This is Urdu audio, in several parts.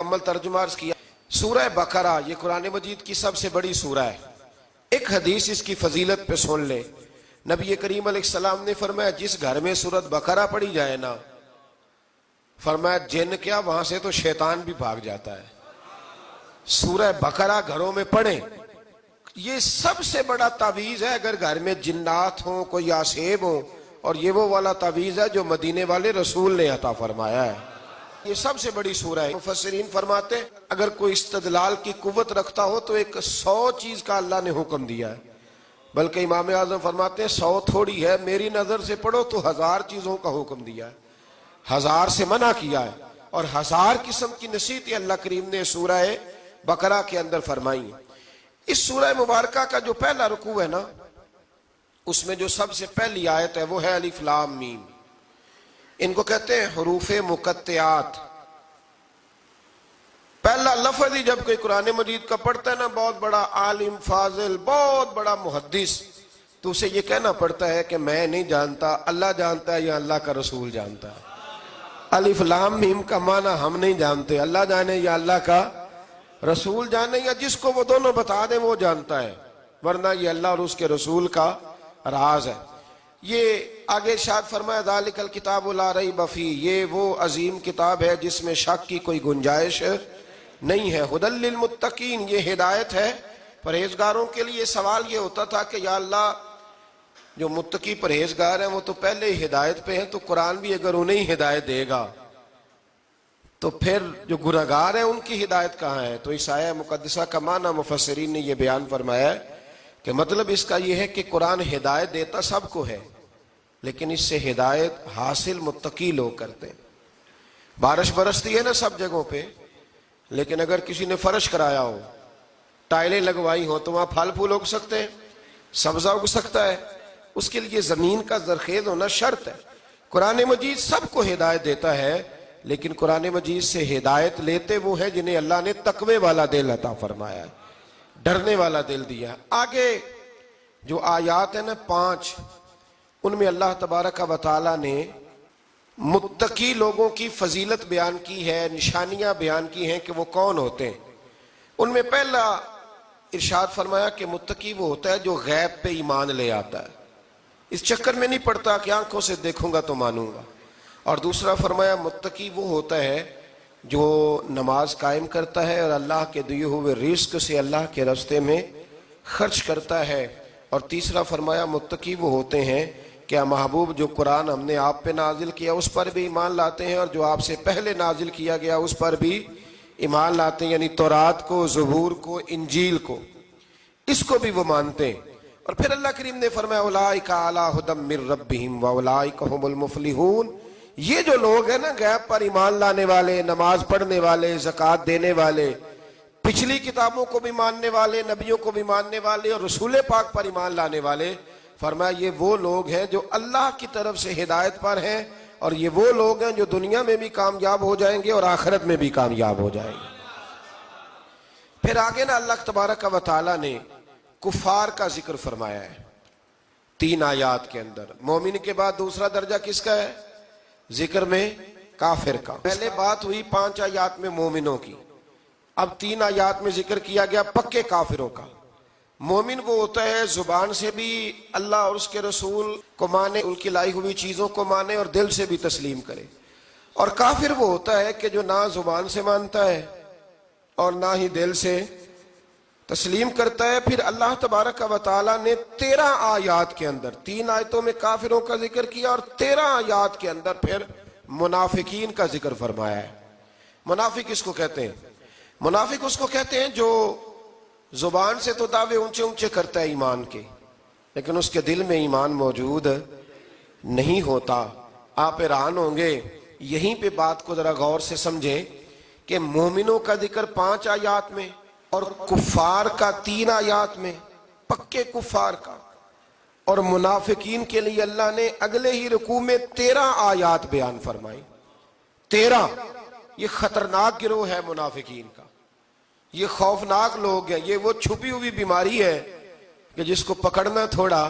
مکمل ترجمہ عرض کیا۔ سورہ بقرہ یہ قرآن مجید کی سب سے بڑی سورہ ہے۔ ایک حدیث اس کی فضیلت پہ سن لے، نبی کریم علیہ السلام نے فرمایا جس گھر میں سورۃ بقرہ پڑھی جائے نا، فرمایا جن کیا وہاں سے تو شیطان بھی بھاگ جاتا ہے۔ سورہ بقرہ گھروں میں پڑھیں، یہ سب سے بڑا تعویذ ہے۔ اگر گھر میں جنات ہوں، کوئی آسیب ہوں، اور یہ وہ والا تعویذ ہے جو مدینے والے رسول نے عطا فرمایا ہے۔ یہ سب سے بڑی سورہ ہے۔ مفسرین فرماتے ہیں اگر کوئی استدلال کی قوت رکھتا ہو تو ایک 100 چیز کا اللہ نے حکم دیا ہے، بلکہ امام اعظم فرماتے ہیں 100 تھوڑی ہے، میری نظر سے پڑھو تو 1000 چیزوں کا حکم دیا ہے، 1000 سے منع کیا ہے، اور 1000 قسم کی نصیحتیں اللہ کریم نے سورہ بقرہ کے اندر فرمائی ہیں۔ اس سورہ مبارکہ کا جو پہلا رکوع ہے نا، اس میں جو سب سے پہلی آیت ہے وہ ہے الف لام میم۔ ان کو کہتے ہیں حروف مقطعات۔ پہلا لفظ ہی جب کوئی قرآن مجید کا پڑھتا ہے نا، بہت بڑا عالم فاضل، بہت بڑا محدث، تو اسے یہ کہنا پڑتا ہے کہ میں نہیں جانتا، اللہ جانتا ہے یا اللہ کا رسول جانتا ہے۔ الف لام میم کا معنی ہم نہیں جانتے، اللہ جانے یا اللہ کا رسول جانے، یا جس کو وہ دونوں بتا دیں وہ جانتا ہے، ورنہ یہ اللہ اور اس کے رسول کا راز ہے۔ یہ آگے ارشاد فرمایا ذالک الکتاب لا ریب فیہ، یہ وہ عظیم کتاب ہے جس میں شک کی کوئی گنجائش نہیں ہے۔ ھدی للمتقین، یہ ہدایت ہے پرہیزگاروں کے لیے۔ سوال یہ ہوتا تھا کہ یا اللہ جو متقی پرہیزگار ہیں وہ تو پہلے ہی ہدایت پہ ہیں، تو قرآن بھی اگر انہیں ہدایت دے گا تو پھر جو گنہگار ہیں ان کی ہدایت کہاں ہے؟ تو اس آیہ مقدسہ کا معنی مفسرین نے یہ بیان فرمایا ہے کہ مطلب اس کا یہ ہے کہ قرآن ہدایت دیتا سب کو ہے، لیکن اس سے ہدایت حاصل متقی لوگ کرتے ہیں۔ بارش برستی ہے نا سب جگہوں پہ، لیکن اگر کسی نے فرش کرایا ہو، ٹائلیں لگوائی ہو، تو وہاں پھل پھول اگ سکتے ہیں، سبزہ اگ سکتا ہے، اس کے لیے زمین کا زرخیز ہونا شرط ہے۔ قرآن مجید سب کو ہدایت دیتا ہے، لیکن قرآن مجید سے ہدایت لیتے وہ ہیں جنہیں اللہ نے تقوی والا دل عطا فرمایا ہے، ڈرنے والا دل دیا ہے۔ آگے جو آیات ہیں نا 5، ان میں اللہ تبارک و تعالی نے متقی لوگوں کی فضیلت بیان کی ہے، نشانیاں بیان کی ہیں کہ وہ کون ہوتے ہیں۔ ان میں پہلا ارشاد فرمایا کہ متقی وہ ہوتا ہے جو غیب پہ ایمان لے آتا ہے، اس چکر میں نہیں پڑتا کہ آنکھوں سے دیکھوں گا تو مانوں گا۔ اور دوسرا فرمایا متقی وہ ہوتا ہے جو نماز قائم کرتا ہے اور اللہ کے دیے ہوئے رزق سے اللہ کے راستے میں خرچ کرتا ہے۔ اور تیسرا فرمایا متقی وہ ہوتے ہیں کہ محبوب جو قرآن ہم نے آپ پہ نازل کیا اس پر بھی ایمان لاتے ہیں، اور جو آپ سے پہلے نازل کیا گیا اس پر بھی ایمان لاتے ہیں، یعنی تورات کو، زبور کو، انجیل کو، اس کو بھی وہ مانتے ہیں۔ اور پھر اللہ کریم نے فرمایا اولئک علی ھدی من ربہم واولئک ھم المفلحون، یہ جو لوگ ہیں نا غیب پر ایمان لانے والے، نماز پڑھنے والے، زکوٰۃ دینے والے، پچھلی کتابوں کو بھی ماننے والے، نبیوں کو بھی ماننے والے، اور رسول پاک پر ایمان لانے والے، فرمایا یہ وہ لوگ ہیں جو اللہ کی طرف سے ہدایت پر ہیں، اور یہ وہ لوگ ہیں جو دنیا میں بھی کامیاب ہو جائیں گے اور آخرت میں بھی کامیاب ہو جائیں گے۔ پھر آگے نا اللہ تبارک و تعالی نے کفار کا ذکر فرمایا ہے 3 آیات کے اندر۔ مومن کے بعد دوسرا درجہ کس کا ہے؟ ذکر میں کافر کا۔ پہلے بات ہوئی 5 آیات میں مومنوں کی، اب 3 آیات میں ذکر کیا گیا پکے کافروں کا۔ مومن وہ ہوتا ہے زبان سے بھی اللہ اور اس کے رسول کو مانے، ان کی لائی ہوئی چیزوں کو مانے اور دل سے بھی تسلیم کرے، اور کافر وہ ہوتا ہے کہ جو نہ زبان سے مانتا ہے اور نہ ہی دل سے تسلیم کرتا ہے۔ پھر اللہ تبارک و تعالیٰ نے 13 آیات کے اندر، 3 آیتوں میں کافروں کا ذکر کیا اور 13 آیات کے اندر پھر منافقین کا ذکر فرمایا ہے۔ منافق اس کو کہتے ہیں، منافق اس کو کہتے ہیں جو زبان سے تو دعوے اونچے اونچے کرتا ہے ایمان کے، لیکن اس کے دل میں ایمان موجود نہیں ہوتا۔ آپ حیران ہوں گے، یہیں پہ بات کو ذرا غور سے سمجھیں کہ مومنوں کا ذکر 5 آیات میں اور کفار کا 3 آیات میں، پکے کفار کا، اور منافقین کے لیے اللہ نے اگلے ہی رکوع میں 13 آیات بیان فرمائی۔ 13، یہ خطرناک گروہ ہے منافقین کا، یہ خوفناک لوگ ہیں، یہ وہ چھپی ہوئی بیماری ہے کہ جس کو پکڑنا تھوڑا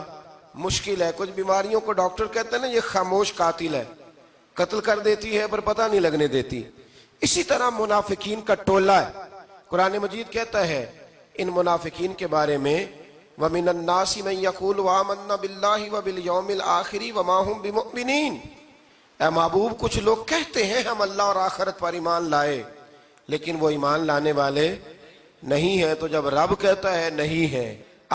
مشکل ہے۔ کچھ بیماریوں کو ڈاکٹر کہتے ہیں نا یہ خاموش قاتل ہے، قتل کر دیتی ہے پر پتہ نہیں لگنے دیتی۔ اسی طرح منافقین کا ٹولہ ہے. قرآن مجید کہتا ہے ان منافقین کے بارے میں وَمِنَ النَّاسِ مَن يَقُولُ آمَنَّا بِاللَّهِ وَبِالْيَوْمِ الْآخِرِ وَمَا هُمْ بِمُؤْمِنِينَ. اے محبوب کچھ لوگ کہتے ہیں ہم اللہ اور آخرت پر ایمان لائے لیکن وہ ایمان لانے والے نہیں ہیں. تو جب رب کہتا ہے نہیں ہے،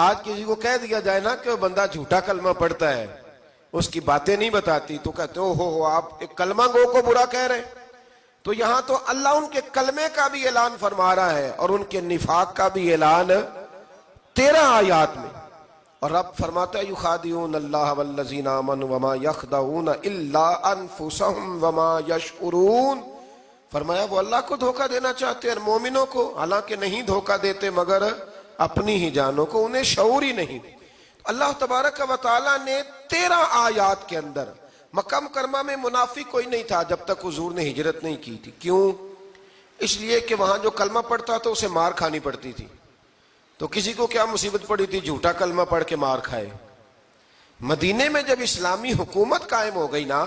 آج کسی کو کہہ دیا جائے نا کہ وہ بندہ جھوٹا کلمہ پڑھتا ہے، اس کی باتیں نہیں بتاتی، تو کہتے ہو آپ ایک کلمہ گو کو برا کہہ رہے ہیں. تو یہاں تو اللہ ان کے کلمے کا بھی اعلان فرما رہا ہے اور ان کے نفاق کا بھی اعلان 13 آیات میں. اور رب فرماتا ہے یخادعون اللہ والذین آمنوا وما یخدعون الا انفسهم وما یشعرون. فرمایا وہ اللہ کو دھوکہ دینا چاہتے ہیں مومنوں کو، حالانکہ نہیں دھوکہ دیتے مگر اپنی ہی جانوں کو، انہیں شعور ہی نہیں. اللہ تبارک و تعالیٰ نے 13 آیات کے اندر مکہ مکرمہ میں منافق کوئی نہیں تھا جب تک حضور نے ہجرت نہیں کی تھی. کیوں؟ اس لیے کہ وہاں جو کلمہ پڑھتا تھا اسے مار کھانی پڑتی تھی. تو کسی کو کیا مصیبت پڑی تھی جھوٹا کلمہ پڑھ کے مار کھائے. مدینے میں جب اسلامی حکومت قائم ہو گئی نا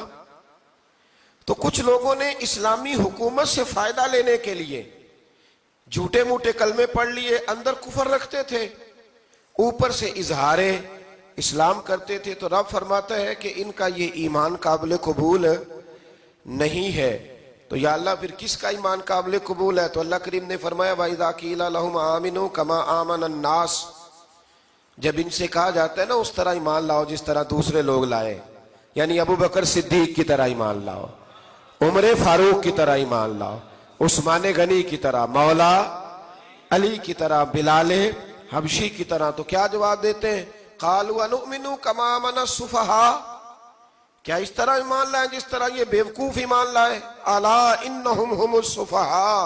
تو کچھ لوگوں نے اسلامی حکومت سے فائدہ لینے کے لیے جھوٹے موٹے کلمے پڑھ لیے، اندر کفر رکھتے تھے، اوپر سے اظہار اسلام کرتے تھے. تو رب فرماتا ہے کہ ان کا یہ ایمان قابل قبول نہیں ہے. تو یا اللہ پھر کس کا ایمان قابل قبول ہے؟ تو اللہ کریم نے فرمایا وَإِذَا قِيلَ لَهُمْ آمِنُوا كَمَا آمَنَ النَّاسِ. جب ان سے کہا جاتا ہے نا اس طرح ایمان لاؤ جس طرح دوسرے لوگ لائے، یعنی ابو بکر صدیق کی طرح ایمان لاؤ، عمر فاروق کی طرح ایمان لاؤ، عثمان غنی کی طرح، مولا علی کی طرح، بلال حبشی کی طرح. تو کیا جواب دیتے ہیں؟ قالوا انؤمن كما آمن السفهاء. کیا اس طرح ایمان لائیں جس طرح یہ بیوقوف ایمان لائے؟ الا انہم هم السفهاء.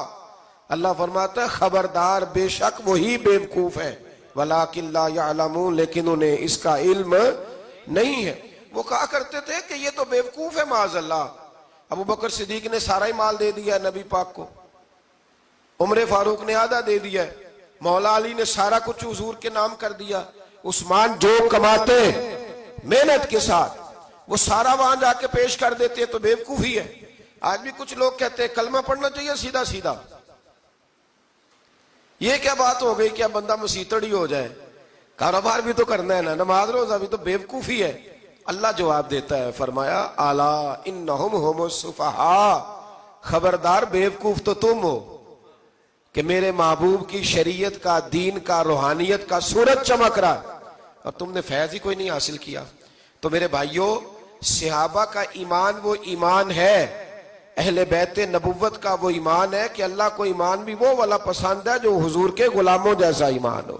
اللہ فرماتا ہے خبردار بے شک وہی بیوقوف ہے، ولکن لا يعلمون، لیکن انہیں اس کا علم نہیں ہے. وہ کہا کرتے تھے کہ یہ تو بیوقوف ہے معاذ اللہ. ابو بکر صدیق نے سارا ہی مال دے دیا نبی پاک کو، عمر فاروق نے آدھا دے دیا، مولا علی نے سارا کچھ حضور کے نام کر دیا، عثمان جو کماتے محنت کے ساتھ وہ سارا وہاں جا کے پیش کر دیتے. تو بیوقوفی ہے. آج بھی کچھ لوگ کہتے ہیں کلمہ پڑھنا چاہیے سیدھا سیدھا. یہ کیا بات ہو گئی کہ اب بندہ مسیطڑ ہی ہو جائے؟ کاروبار بھی تو کرنا ہے نا، نماز روزہ بھی. تو بیوقوفی ہے. اللہ جواب دیتا ہے، فرمایا الا انہم هم السفہاء. خبردار بیوقوف تو تم ہو کہ میرے محبوب کی شریعت کا، دین کا، روحانیت کا سورج چمک رہا اور تم نے فیض ہی کوئی نہیں حاصل کیا. تو میرے بھائیوں صحابہ کا ایمان وہ ایمان ہے، اہل بیت نبوت کا وہ ایمان ہے کہ اللہ کو ایمان بھی وہ والا پسند ہے جو حضور کے غلاموں جیسا ایمان ہو.